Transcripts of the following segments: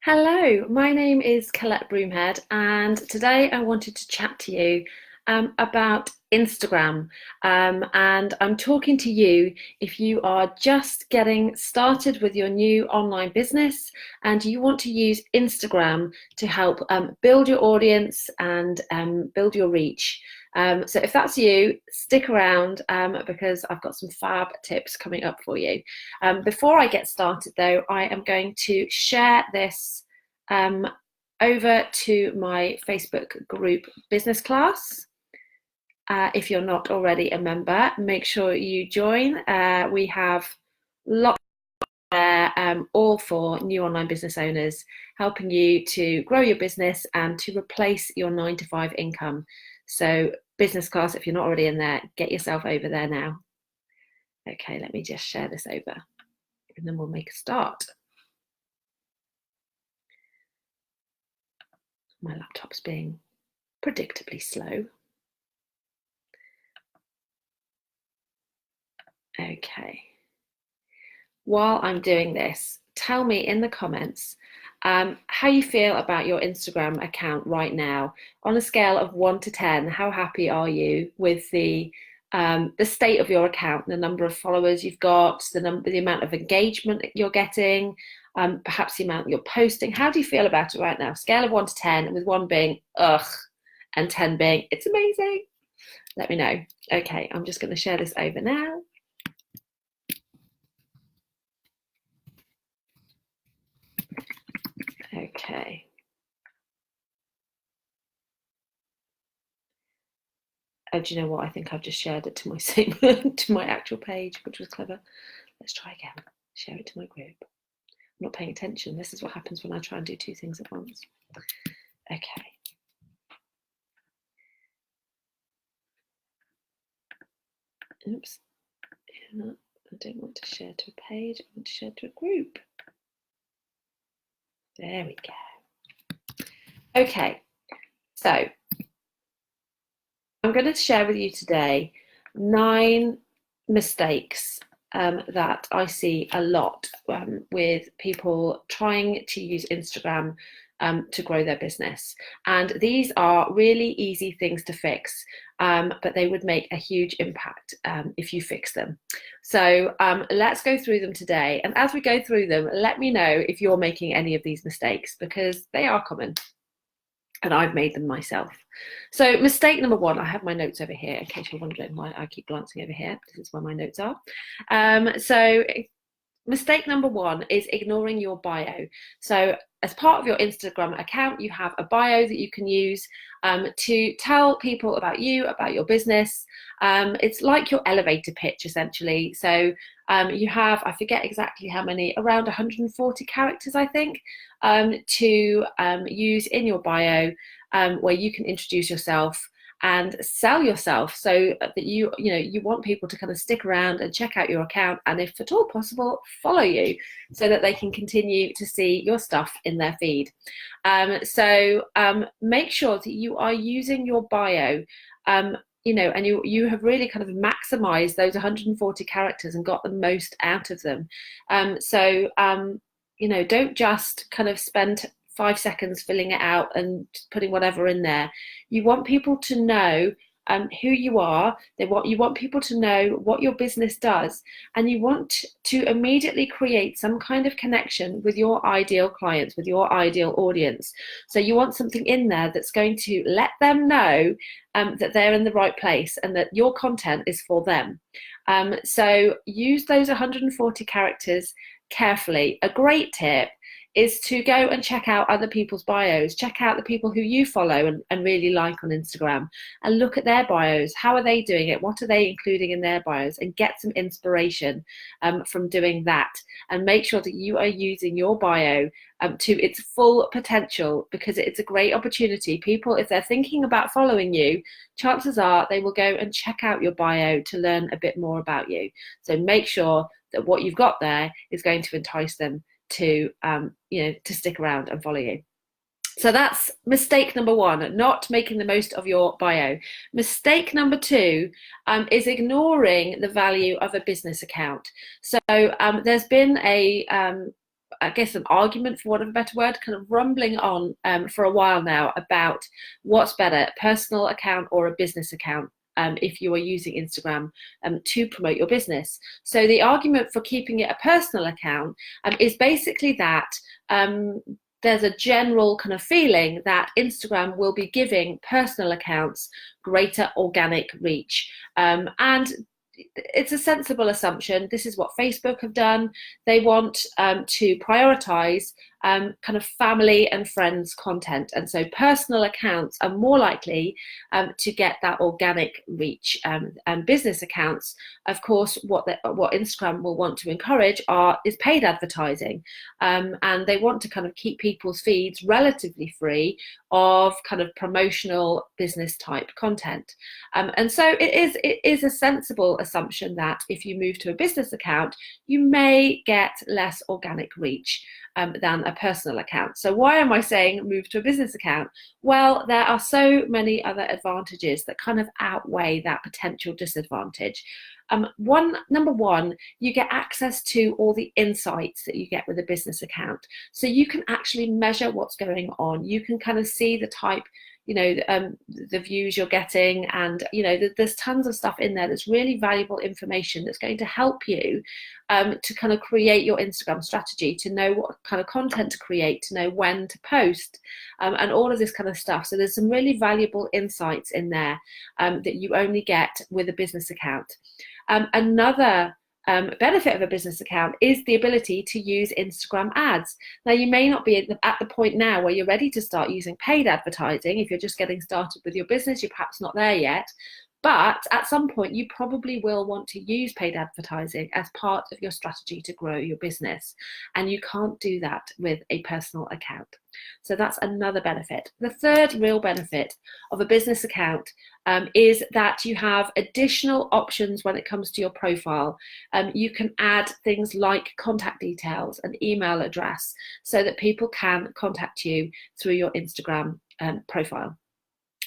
Hello, my name is Colette Broomhead, and today I wanted to chat to you about Instagram. And I'm talking to you if you are just getting started with your new online business and you want to use Instagram to help build your audience and build your reach. So if that's you, stick around because I've got some fab tips coming up for you. Before I get started, though, I am going to share this um, over to my Facebook group business class. If you're not already a member, make sure you join. We have lots there, all for new online business owners, helping you to grow your business and to replace your 9 to 5 income. So business class, if you're not already in there, get yourself over there now. Okay, let me just share this over and then we'll make a start. My laptop's being predictably slow. Okay. While I'm doing this, tell me in the comments how you feel about your Instagram account right now. On a scale of 1 to 10, how happy are you with the state of your account, the number of followers you've got, the amount of engagement you're getting, perhaps the amount you're posting? How do you feel about it right now? Scale of 1 to 10, with 1 being ugh and 10 being it's amazing. Let me know. Okay, I'm just going to share this over now. Okay. Oh, do you know what? I think I've just shared it to my same to my actual page, which was clever. Let's try again. Share it to my group. I'm not paying attention. This is what happens when I try and do 2 things at once. Okay. Oops. I don't want to share to a page. I want to share to a group. There we go. Okay. So I'm going to share with you today 9 mistakes that I see a lot with people trying to use Instagram to grow their business. And these are really easy things to fix, but they would make a huge impact if you fix them. So let's go through them today. And as we go through them, let me know if you're making any of these mistakes, because they are common. And I've made them myself. So mistake number 1, I have my notes over here in case you're wondering why I keep glancing over here. This is where my notes are. So mistake number 1 is ignoring your bio. So as part of your Instagram account, you have a bio that you can use to tell people about you, about your business. It's like your elevator pitch, essentially. So you have, I forget exactly how many, around 140 characters, I think, to use in your bio, where you can introduce yourself and sell yourself, so that you want people to kind of stick around and check out your account, and if at all possible, follow you, so that they can continue to see your stuff in their feed. So make sure that you are using your bio, and you have really kind of maximized those 140 characters and got the most out of them. Don't just kind of spend 5 seconds filling it out and putting whatever in there. You want people to know who you are. You want people to know what your business does, and you want to immediately create some kind of connection with your ideal clients, with your ideal audience. So you want something in there that's going to let them know that they're in the right place and that your content is for them. So use those 140 characters carefully. A great tip is to go and check out other people's bios. Check out the people who you follow and really like on Instagram, and look at their bios. How are they doing it? What are they including in their bios? And get some inspiration from doing that. And make sure that you are using your bio to its full potential, because it's a great opportunity. People, if they're thinking about following you, chances are they will go and check out your bio to learn a bit more about you. So make sure that what you've got there is going to entice them to stick around and follow you. So that's mistake number 1, not making the most of your bio. Mistake number 2 is ignoring the value of a business account. So there's been I guess, an argument, for want of a better word, kind of rumbling on for a while now about what's better, personal account or a business account. If you are using Instagram to promote your business. So the argument for keeping it a personal account is basically that there's a general kind of feeling that Instagram will be giving personal accounts greater organic reach. And it's a sensible assumption. This is what Facebook have done. They want to prioritize kind of family and friends content. And so personal accounts are more likely to get that organic reach. And business accounts, of course, what Instagram will want to encourage is paid advertising. And they want to kind of keep people's feeds relatively free of kind of promotional business type content. And so it is a sensible assumption that if you move to a business account, you may get less organic reach than a personal account. So why am I saying move to a business account? Well, there are so many other advantages that kind of outweigh that potential disadvantage. Number one, you get access to all the insights that you get with a business account. So you can actually measure what's going on. You can kind of see the type, the views you're getting, and there's tons of stuff in there that's really valuable information that's going to help you to kind of create your Instagram strategy, to know what kind of content to create, to know when to post, and all of this kind of stuff. So there's some really valuable insights in there that you only get with a business account. Another benefit of a business account is the ability to use Instagram ads. Now, you may not be at the point now where you're ready to start using paid advertising. If you're just getting started with your business, you're perhaps not there yet. But at some point, you probably will want to use paid advertising as part of your strategy to grow your business. And you can't do that with a personal account. So that's another benefit. The third real benefit of a business account is that you have additional options when it comes to your profile. You can add things like contact details and email address so that people can contact you through your Instagram profile.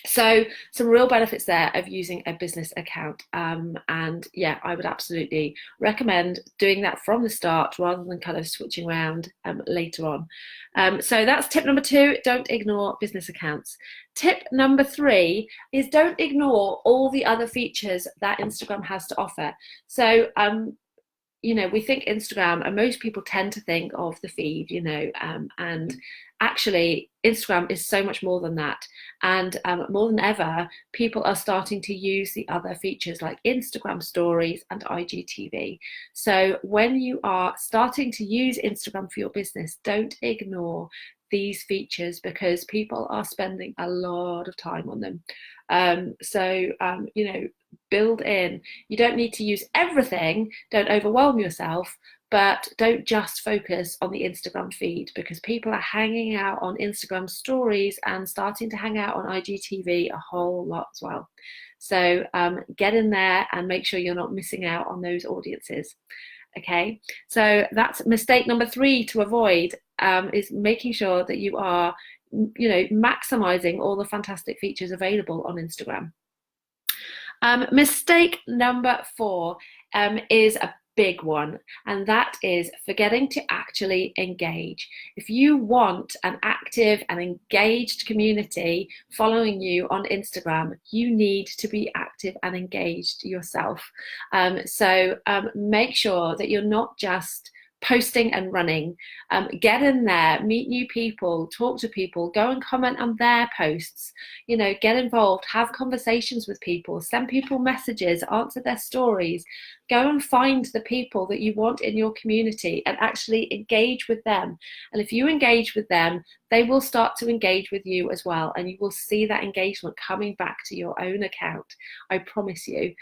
So some real benefits there of using a business account. And yeah, I would absolutely recommend doing that from the start rather than kind of switching around later on. So that's tip number 2, don't ignore business accounts. Tip number 3 is don't ignore all the other features that Instagram has to offer. So we think Instagram, and most people tend to think of the feed, and actually Instagram is so much more than that. And more than ever, people are starting to use the other features like Instagram stories and IGTV. So when you are starting to use Instagram for your business, don't ignore these features because people are spending a lot of time on them. Build in. You don't need to use everything. Don't overwhelm yourself, but don't just focus on the Instagram feed because people are hanging out on Instagram stories and starting to hang out on IGTV a whole lot as well. So get in there and make sure you're not missing out on those audiences. Okay, so that's mistake number 3 to avoid, is making sure that you are, maximizing all the fantastic features available on Instagram. Mistake number 4 is a big one, and that is forgetting to actually engage. If you want an active and engaged community following you on Instagram, you need to be active and engaged yourself. So make sure that you're not just posting and running. Get in there, meet new people, talk to people, go and comment on their posts, get involved, have conversations with people, send people messages, answer their stories, go and find the people that you want in your community and actually engage with them. And if you engage with them, they will start to engage with you as well, and you will see that engagement coming back to your own account, I promise you.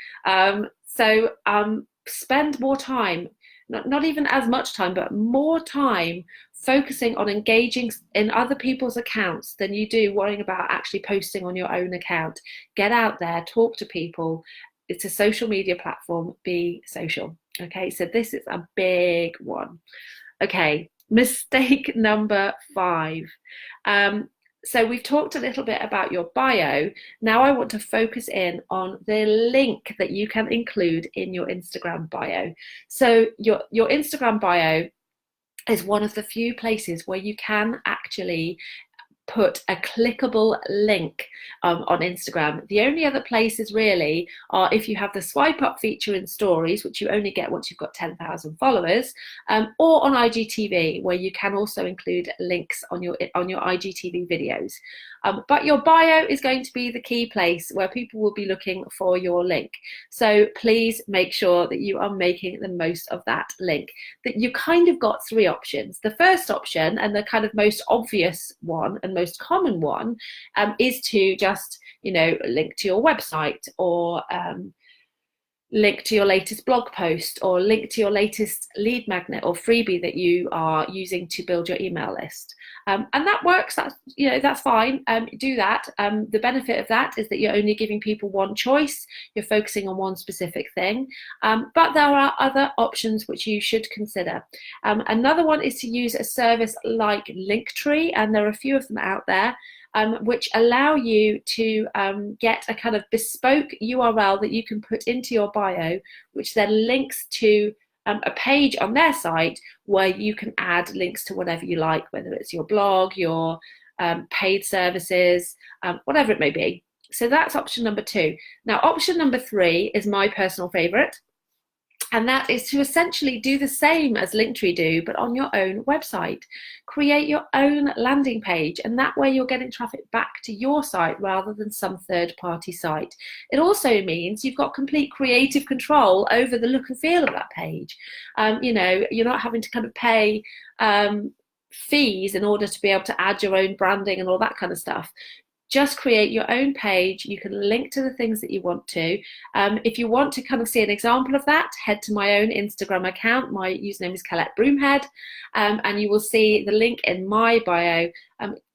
So spend more time, not even as much time, but more time focusing on engaging in other people's accounts than you do worrying about actually posting on your own account. Get out there, talk to people. It's a social media platform, be social. Okay, so this is a big one. Okay, mistake number 5. So we've talked a little bit about your bio. Now I want to focus in on the link that you can include in your Instagram bio. So your Instagram bio is one of the few places where you can actually put a clickable link on Instagram. The only other places really are if you have the swipe up feature in stories, which you only get once you've got 10,000 followers, or on IGTV, where you can also include links on your IGTV videos. But your bio is going to be the key place where people will be looking for your link. So please make sure that you are making the most of that link. That you kind of got three options. The first option, and the kind of most obvious one and most common one, is to just, link to your website, or link to your latest blog post, or link to your latest lead magnet or freebie that you are using to build your email list. And that works. That's fine. Do that. The benefit of that is that you're only giving people one choice. You're focusing on one specific thing. But there are other options which you should consider. Another one is to use a service like Linktree, and there are a few of them out there, which allow you to get a kind of bespoke URL that you can put into your bio, which then links to a page on their site where you can add links to whatever you like, whether it's your blog, your paid services, whatever it may be. So that's option number 2. Now, option number 3 is my personal favorite. And that is to essentially do the same as Linktree do, but on your own website. Create your own landing page, and that way you're getting traffic back to your site rather than some third-party site. It also means you've got complete creative control over the look and feel of that page. You're not having to kind of pay fees in order to be able to add your own branding and all that kind of stuff. Just create your own page. You can link to the things that you want to. If you want to kind of see an example of that, head to my own Instagram account. My username is Colette Broomhead, and you will see the link in my bio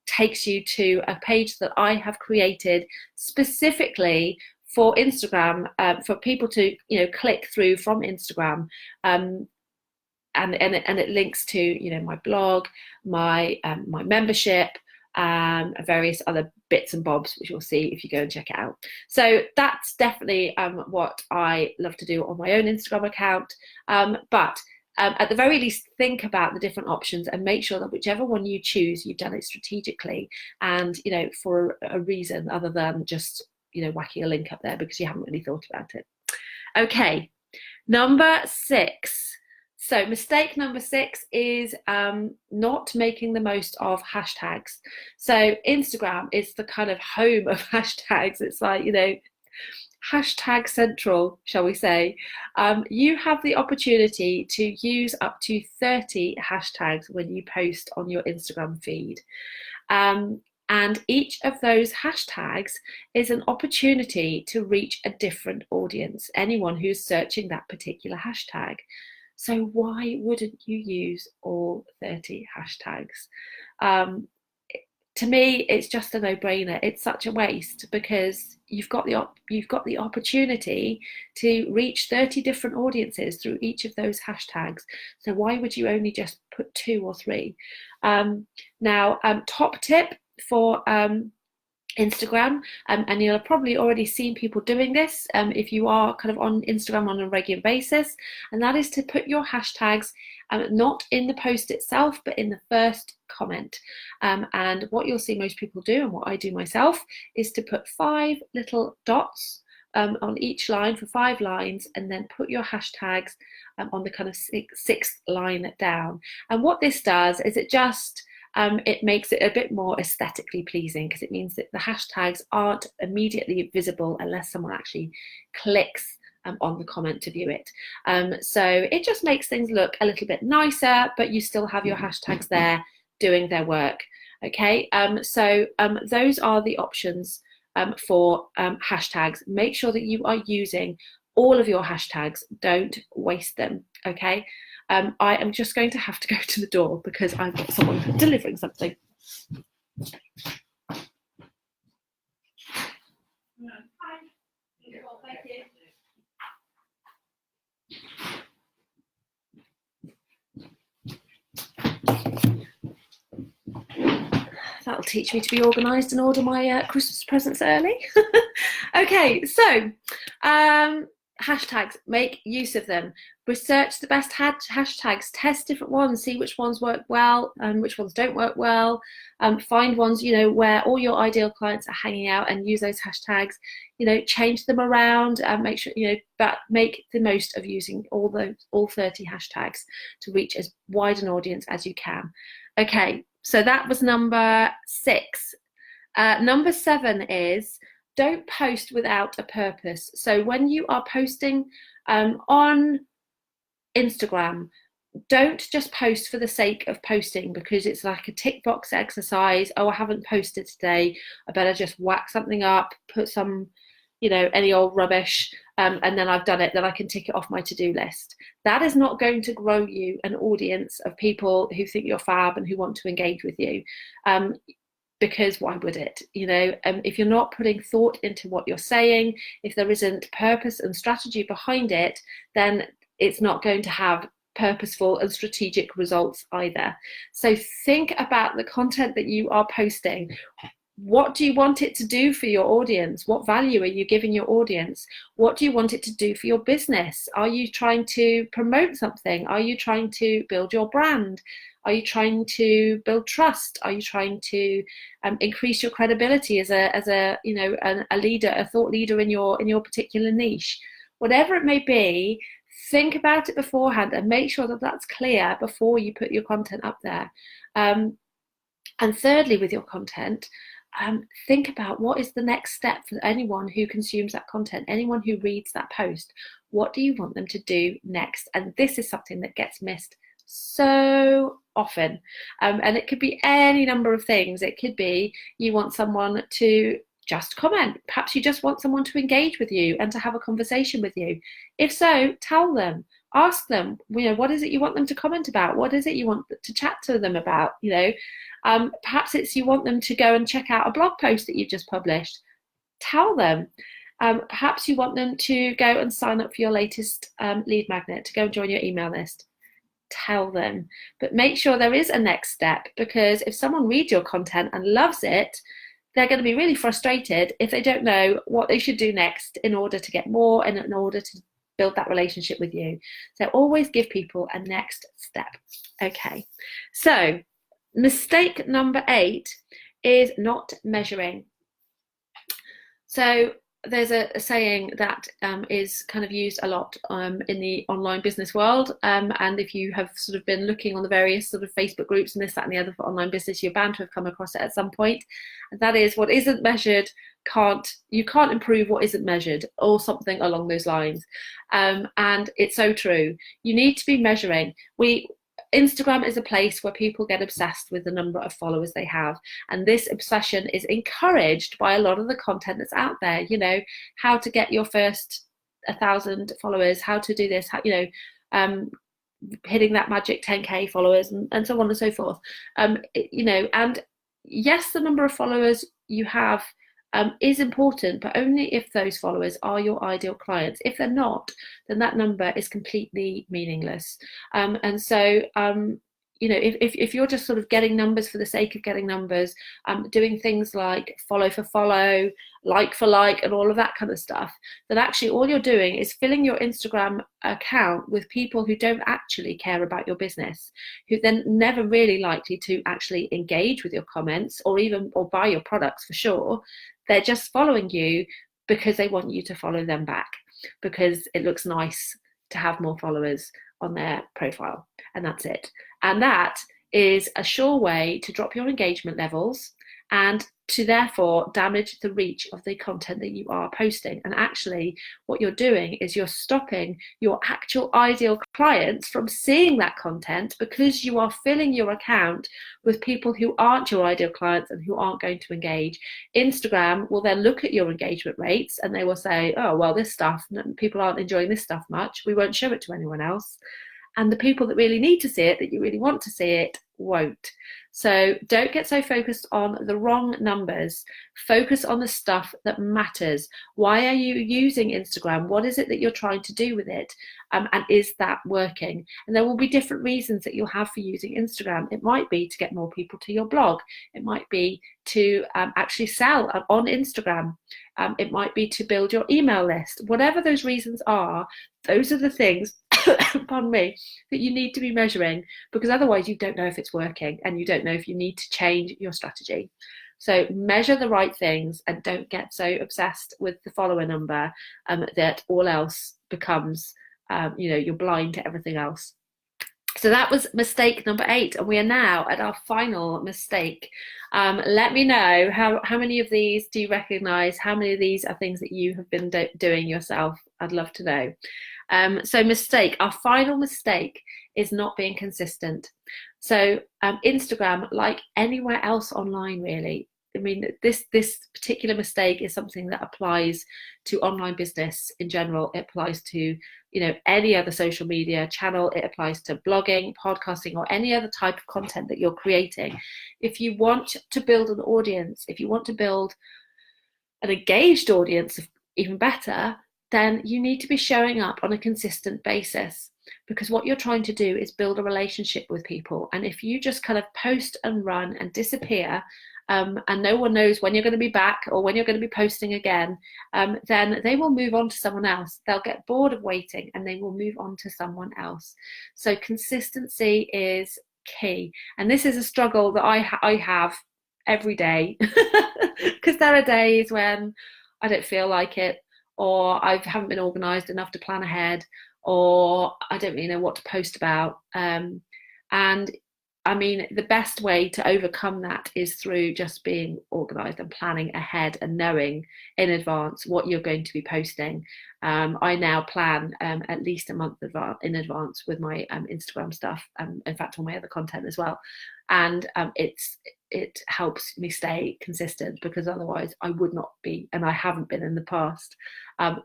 takes you to a page that I have created specifically for Instagram, for people to click through from Instagram. And it links to my blog, my membership, various other bits and bobs, which you'll see if you go and check it out. So that's definitely what I love to do on my own Instagram account. But at the very least, think about the different options and make sure that whichever one you choose, you've done it strategically and for a reason other than just whacking a link up there because you haven't really thought about it. Okay, number 6. So mistake number 6 is not making the most of hashtags. So Instagram is the kind of home of hashtags. It's like, hashtag central, shall we say. You have the opportunity to use up to 30 hashtags when you post on your Instagram feed. And each of those hashtags is an opportunity to reach a different audience, anyone who's searching that particular hashtag. So why wouldn't you use all 30 hashtags? To me, it's just a no-brainer. It's such a waste because you've got the opportunity to reach 30 different audiences through each of those hashtags. So why would you only just put 2 or 3? Now, top tip for Instagram, and you'll have probably already seen people doing this if you are kind of on Instagram on a regular basis, and that is to put your hashtags not in the post itself but in the first comment. And what you'll see most people do, and what I do myself, is to put 5 little dots on each line for 5 lines, and then put your hashtags on the kind of 6th line down. And what this does is it makes it a bit more aesthetically pleasing, because it means that the hashtags aren't immediately visible unless someone actually clicks on the comment to view it. So it just makes things look a little bit nicer, but you still have your hashtags there doing their work. Okay, so those are the options for hashtags. Make sure that you are using all of your hashtags. Don't waste them. Okay. I am just going to have to go to the door because I've got someone delivering something. That'll teach me to be organised and order my Christmas presents early. Okay, so hashtags, make use of them. research the best hashtags, test different ones, see which ones work well and which ones don't work well. Find ones, where all your ideal clients are hanging out and use those hashtags. Change them around and make sure, but make the most of using all 30 hashtags to reach as wide an audience as you can. Okay, so that was number 6. Number 7 is don't post without a purpose. So when you are posting on Instagram, don't just post for the sake of posting because it's like a tick box exercise. Oh, I haven't posted today, I better just whack something up, put some any old rubbish, and then I've done it, then I can tick it off my to-do list. That is not going to grow you an audience of people who think you're fab and who want to engage with you, because why would it? If you're not putting thought into what you're saying, if there isn't purpose and strategy behind it, then it's not going to have purposeful and strategic results either. So think about the content that you are posting. What do you want it to do for your audience? What value are you giving your audience? What do you want it to do for your business? Are you trying to promote something? Are you trying to build your brand? Are you trying to build trust? Are you trying to increase your credibility as a leader, a thought leader in your particular niche? Whatever it may be, think about it beforehand and make sure that that's clear before you put your content up there. And thirdly, with your content, think about what is the next step for anyone who consumes that content, anyone who reads that post. What do you want them to do next? And this is something that gets missed so often. And it could be any number of things. It could be you want someone to just comment. Perhaps you just want someone to engage with you and to have a conversation with you. If so, tell them. Ask them, what is it you want them to comment about? What is it you want to chat to them about? Perhaps it's you want them to go and check out a blog post that you've just published. Tell them. Perhaps you want them to go and sign up for your latest lead magnet, to go and join your email list. Tell them. But make sure there is a next step, because if someone reads your content and loves it, they're going to be really frustrated if they don't know what they should do next in order to get more and in order to build that relationship with you. So always give people a next step. Okay, so mistake number 8 is not measuring. So there's a saying that is kind of used a lot in the online business world, and if you have sort of been looking on the various sort of Facebook groups and this, that and the other for online business, you're bound to have come across it at some point. And that is, what isn't measured you can't improve what isn't measured, or something along those lines. And it's so true. You need to be measuring. Instagram is a place where people get obsessed with the number of followers they have, and this obsession is encouraged by a lot of the content that's out there. How to get your first 1,000 followers, how to do this, hitting that magic 10k followers, and so on and so forth. And yes, the number of followers you have is important, but only if those followers are your ideal clients. If they're not, then that number is completely meaningless. And so, if you're just sort of getting numbers for the sake of getting numbers, doing things like follow for follow, like for like, and all of that kind of stuff, then actually all you're doing is filling your Instagram account with people who don't actually care about your business, who then never really likely to actually engage with your comments or buy your products for sure. They're just following you because they want you to follow them back, because it looks nice to have more followers on their profile, and that's it. And that is a sure way to drop your engagement levels and to therefore damage the reach of the content that you are posting. And actually what you're doing is you're stopping your actual ideal clients from seeing that content, because you are filling your account with people who aren't your ideal clients and who aren't going to engage. Instagram will then look at your engagement rates and they will say, oh, well, this stuff, people aren't enjoying this stuff much, we won't show it to anyone else. And the people that really need to see it, that you really want to see it, won't. So don't get so focused on the wrong numbers. Focus on the stuff that matters. Why are you using Instagram? What is it that you're trying to do with it? And is that working? And there will be different reasons that you'll have for using Instagram. It might be to get more people to your blog. It might be to actually sell on Instagram. It might be to build your email list. Whatever those reasons are, those are the things, pardon me, that you need to be measuring, because otherwise you don't know if it's working and you don't know if you need to change your strategy. So measure the right things and don't get so obsessed with the follower number that all else becomes, you're blind to everything else. So that was mistake number 8, and we are now at our final mistake. Let me know how many of these do you recognize? How many of these are things that you have been doing yourself? I'd love to know. So our final mistake is not being consistent. So Instagram, like anywhere else online, really, I mean, this particular mistake is something that applies to online business in general. It applies to, any other social media channel. It applies to blogging, podcasting, or any other type of content that you're creating. If you want to build an audience, if you want to build an engaged audience, even better, then you need to be showing up on a consistent basis, because what you're trying to do is build a relationship with people. And if you just kind of post and run and disappear, and no one knows when you're going to be back or when you're going to be posting again, then they will move on to someone else. They'll get bored of waiting and they will move on to someone else. So consistency is key. And this is a struggle that I have every day, because there are days when I don't feel like it, or I haven't been organised enough to plan ahead, or I don't really know what to post about. And I mean, the best way to overcome that is through just being organised and planning ahead and knowing in advance what you're going to be posting. I now plan at least a month in advance with my Instagram stuff, in fact, all my other content as well. And it helps me stay consistent, because otherwise I would not be, and I haven't been in the past.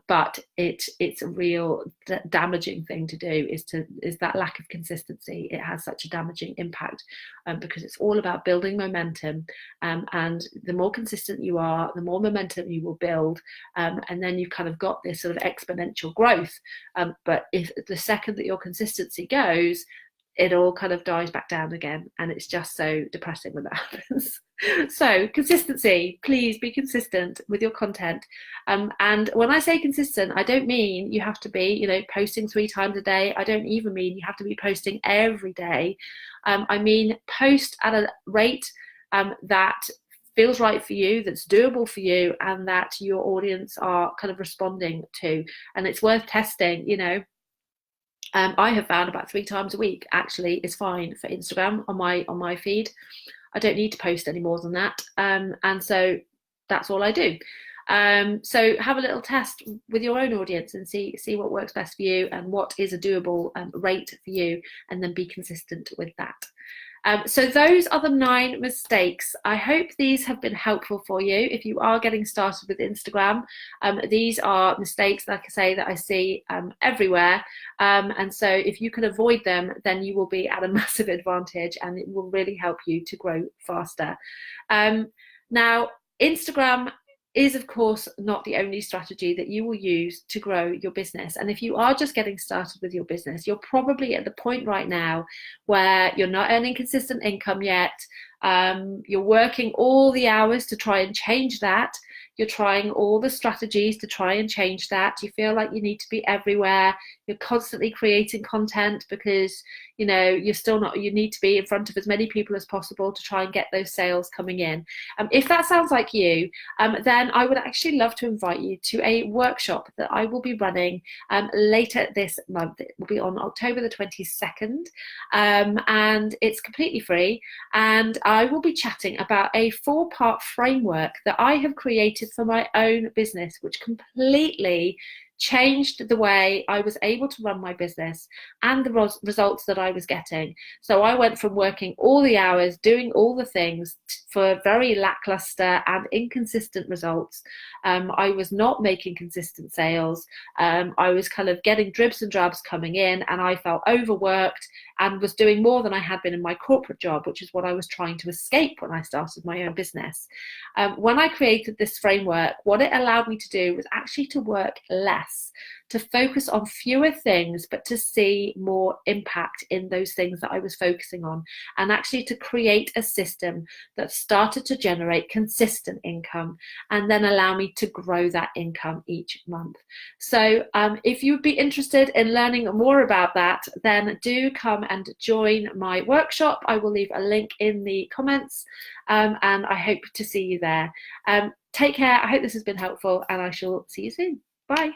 But it's a real damaging thing to do, is that lack of consistency. It has such a damaging impact, because it's all about building momentum, and the more consistent you are, the more momentum you will build, and then you've kind of got this sort of exponential growth. But if the second that your consistency goes, it all kind of dies back down again, and it's just so depressing when that happens. So consistency, please be consistent with your content. And when I say consistent, I don't mean you have to be, posting 3 times a day. I don't even mean you have to be posting every day. I mean, post at a rate that feels right for you, that's doable for you, and that your audience are kind of responding to. And it's worth testing, I have found about 3 times a week actually is fine for Instagram on my feed. I don't need to post any more than that, and so that's all I do. So have a little test with your own audience and see what works best for you and what is a doable rate for you, and then be consistent with that. So those are the 9 mistakes. I hope these have been helpful for you if you are getting started with Instagram. These are mistakes, like I say, that I see everywhere. And so if you can avoid them, then you will be at a massive advantage, and it will really help you to grow faster. Now, Instagram is, of course, not the only strategy that you will use to grow your business. And if you are just getting started with your business, you're probably at the point right now where you're not earning consistent income yet. You're working all the hours to try and change that. You're trying all the strategies to try and change that. You feel like you need to be everywhere. You're constantly creating content because, you're still not, you need to be in front of as many people as possible to try and get those sales coming in. If that sounds like you, then I would actually love to invite you to a workshop that I will be running later this month. It will be on October the 22nd, and it's completely free. And I will be chatting about a 4-part framework that I have created for my own business, which completely changed the way I was able to run my business and the results that I was getting. So I went from working all the hours, doing all the things for very lackluster and inconsistent results. I was not making consistent sales. I was kind of getting dribs and drabs coming in, and I felt overworked and was doing more than I had been in my corporate job, which is what I was trying to escape when I started my own business. When I created this framework, what it allowed me to do was actually to work less, to focus on fewer things, but to see more impact in those things that I was focusing on, and actually to create a system that started to generate consistent income and then allow me to grow that income each month. So if you'd be interested in learning more about that, then do come and join my workshop. I will leave a link in the comments, and I hope to see you there. Take care. I hope this has been helpful, and I shall see you soon. Bye.